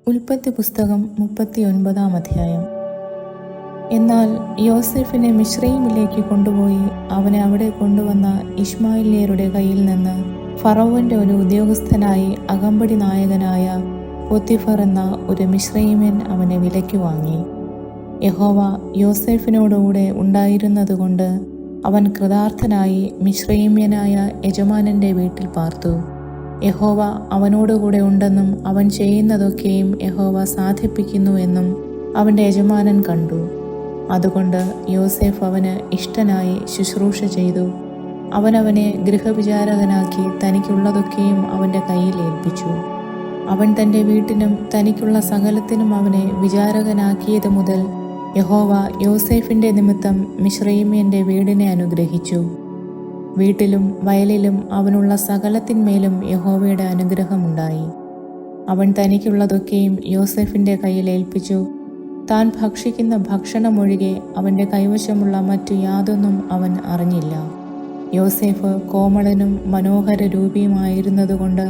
ഉൽപ്പത്തി പുസ്തകം 39 അധ്യായം. എന്നാൽ യോസേഫിനെ മിസ്രയീമിലേക്ക് കൊണ്ടുപോയി അവനെ അവിടെ കൊണ്ടുവന്ന ഇശ്മായേല്യരുടെ കയ്യിൽ നിന്ന് ഫറവോന്റെ ഒരു ഉദ്യോഗസ്ഥനായി അകമ്പടി നായകനായ പോത്തിഫർ എന്ന ഒരു മിസ്രയീമ്യൻ അവനെ വിലയ്ക്ക് വാങ്ങി. യഹോവ യോസേഫിനോടുകൂടെ ഉണ്ടായിരുന്നതുകൊണ്ട് അവൻ കൃതാർത്ഥനായി മിസ്രയീമ്യനായ യജമാനന്റെ വീട്ടിൽ പാർത്തു. യഹോവ അവനോടുകൂടെ ഉണ്ടെന്നും അവൻ ചെയ്യുന്നതൊക്കെയും യഹോവ സാധിപ്പിക്കുന്നു എന്നും അവൻ്റെ യജമാനൻ കണ്ടു. അതുകൊണ്ട് യോസേഫ് അവന് ഇഷ്ടനായി ശുശ്രൂഷ ചെയ്തു. അവനവനെ ഗൃഹവിചാരകനാക്കി തനിക്കുള്ളതൊക്കെയും അവൻ്റെ കയ്യിൽ ഏൽപ്പിച്ചു. അവൻ തൻ്റെ വീട്ടിനും തനിക്കുള്ള സകലത്തിനും അവനെ വിചാരകനാക്കിയത് മുതൽ യഹോവ യോസേഫിൻ്റെ നിമിത്തം മിസ്രയീമ്യൻ്റെ വീടിനെ അനുഗ്രഹിച്ചു. വീട്ടിലും വയലിലും അവനുള്ള സകലത്തിന്മേലും യഹോവയുടെ അനുഗ്രഹമുണ്ടായി. അവൻ തനിക്കുള്ളതൊക്കെയും യോസേഫിൻ്റെ കയ്യിൽ ഏൽപ്പിച്ചു. താൻ ഭക്ഷിക്കുന്ന ഭക്ഷണമൊഴികെ അവൻ്റെ കൈവശമുള്ള മറ്റു യാതൊന്നും അവൻ അറിഞ്ഞില്ല. യോസേഫ് കോമളനും മനോഹര രൂപിയുമായിരുന്നതുകൊണ്ട്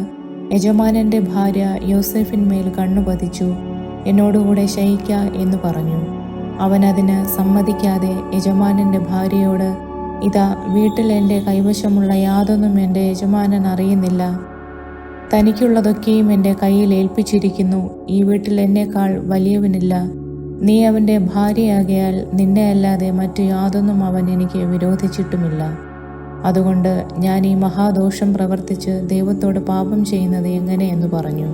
യജമാനന്റെ ഭാര്യ യോസേഫിന്മേൽ കണ്ണുപതിച്ചു. എന്നോടുകൂടെ ശയിക്ക എന്ന് പറഞ്ഞു. അവൻ അതിന് സമ്മതിക്കാതെ യജമാനന്റെ ഭാര്യയോട്, ഇതാ, വീട്ടിൽ എൻ്റെ കൈവശമുള്ള യാതൊന്നും എൻ്റെ യജമാനൻ അറിയുന്നില്ല. തനിക്കുള്ളതൊക്കെയും എൻ്റെ കയ്യിൽ ഏൽപ്പിച്ചിരിക്കുന്നു. ഈ വീട്ടിൽ എന്നേക്കാൾ വലിയവനില്ല. നീ അവൻ്റെ ഭാര്യയാകയാൽ നിന്നെ അല്ലാതെ മറ്റു യാതൊന്നും അവൻ എനിക്ക് വിരോധിച്ചിട്ടുമില്ല. അതുകൊണ്ട് ഞാൻ ഈ മഹാദോഷം പ്രവർത്തിച്ച് ദൈവത്തോട് പാപം ചെയ്യുന്നത് എങ്ങനെയെന്ന് പറഞ്ഞു.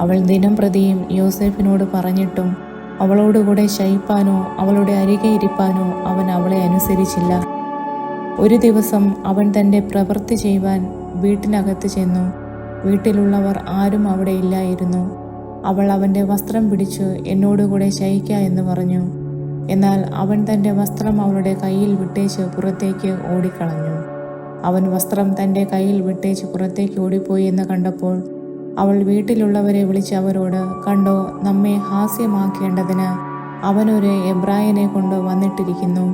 അവൾ ദിനം പ്രതിയും യോസേഫിനോട് പറഞ്ഞിട്ടും അവളോടുകൂടെ ശയിപ്പാനോ അവളുടെ അരികെ ഇരിപ്പാനോ അവൻ അവളെ അനുസരിച്ചില്ല. ഒരു ദിവസം അവൻ തൻ്റെ പ്രവൃത്തി ചെയ്യുവാൻ വീട്ടിനകത്ത് ചെന്നു. വീട്ടിലുള്ളവർ ആരും അവിടെ ഇല്ലായിരുന്നു. അവൾ അവൻ്റെ വസ്ത്രം പിടിച്ചു എന്നോടുകൂടെ ശയിക്ക എന്ന് പറഞ്ഞു. എന്നാൽ അവൻ തൻ്റെ വസ്ത്രം അവളുടെ കയ്യിൽ വിട്ടേച്ച് പുറത്തേക്ക് ഓടിക്കളഞ്ഞു. അവൻ വസ്ത്രം തൻ്റെ കയ്യിൽ വിട്ടേച്ച് പുറത്തേക്ക് ഓടിപ്പോയി എന്ന് കണ്ടപ്പോൾ അവൾ വീട്ടിലുള്ളവരെ വിളിച്ച് അവരോട്, കണ്ടോ, നമ്മെ ഹാസ്യമാക്കേണ്ടതിന് അവനൊരു എബ്രായനെ കൊണ്ട് വന്നിട്ടിരിക്കുന്നു.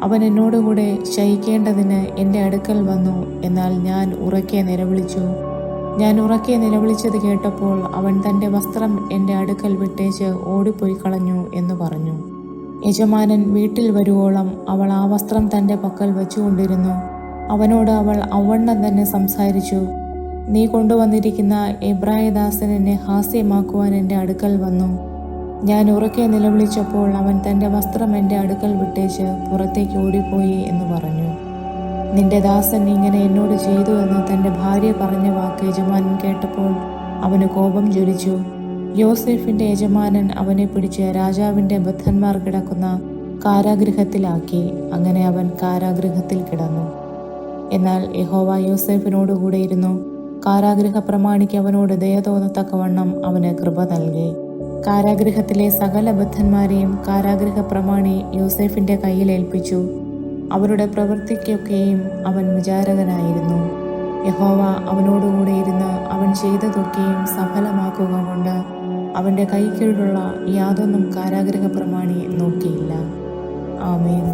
അവൻ എന്നോടുകൂടെ ശയിക്കേണ്ടതിന് എൻ്റെ അടുക്കൽ വന്നു. എന്നാൽ ഞാൻ ഉറക്കെ നിലവിളിച്ചു. ഞാൻ ഉറക്കെ നിലവിളിച്ചത് കേട്ടപ്പോൾ അവൻ തൻ്റെ വസ്ത്രം എൻ്റെ അടുക്കൽ വിട്ടേച്ച് ഓടിപ്പോയി കളഞ്ഞു എന്ന് പറഞ്ഞു. യജമാനൻ വീട്ടിൽ വരുവോളം അവൾ ആ വസ്ത്രം തൻ്റെ പക്കൽ വച്ചുകൊണ്ടിരുന്നു. അവനോട് അവൾ അവണ്ണം തന്നെ സംസാരിച്ചു. നീ കൊണ്ടുവന്നിരിക്കുന്ന എബ്രായദാസൻ എന്നെ ഹാസ്യമാക്കുവാൻ എൻ്റെ അടുക്കൽ വന്നു. ഞാൻ ഉറക്കെ നിലവിളിച്ചപ്പോൾ അവൻ തൻ്റെ വസ്ത്രം എൻ്റെ അടുക്കൽ വിട്ടേച്ച് പുറത്തേക്ക് ഓടിപ്പോയി എന്ന് പറഞ്ഞു. നിന്റെ ദാസൻ ഇങ്ങനെ എന്നോട് ചെയ്തു എന്ന് തൻ്റെ ഭാര്യ പറഞ്ഞ വാക്ക് യജമാനൻ കേട്ടപ്പോൾ അവന് കോപം ജ്വലിച്ചു. യോസേഫിൻ്റെ യജമാനൻ അവനെ പിടിച്ച് രാജാവിൻ്റെ ബദ്ധന്മാർ കിടക്കുന്ന കാരാഗൃഹത്തിലാക്കി. അങ്ങനെ അവൻ കാരാഗൃഹത്തിൽ കിടന്നു. എന്നാൽ യഹോവ യോസേഫിനോടുകൂടെ ഇരുന്നു. കാരാഗൃഹ പ്രമാണിക്ക് അവനോട് ദയ തോന്നത്തക്കവണ്ണം അവന് കൃപ നൽകി. കാരാഗൃഹത്തിലെ സകല ബദ്ധന്മാരെയും കാരാഗൃഹ പ്രമാണി യോസേഫിൻ്റെ കയ്യിൽ ഏൽപ്പിച്ചു. അവരുടെ പ്രവൃത്തിക്കൊക്കെയും അവൻ വിചാരകനായിരുന്നു. യഹോവ അവനോടുകൂടെ ഇരുന്ന് അവൻ ചെയ്തതൊക്കെയും സഫലമാക്കുക കൊണ്ട് അവൻ്റെ കൈക്കീഴിലുള്ള യാതൊന്നും കാരാഗൃഹ പ്രമാണി നോക്കിയില്ല. ആമേൻ.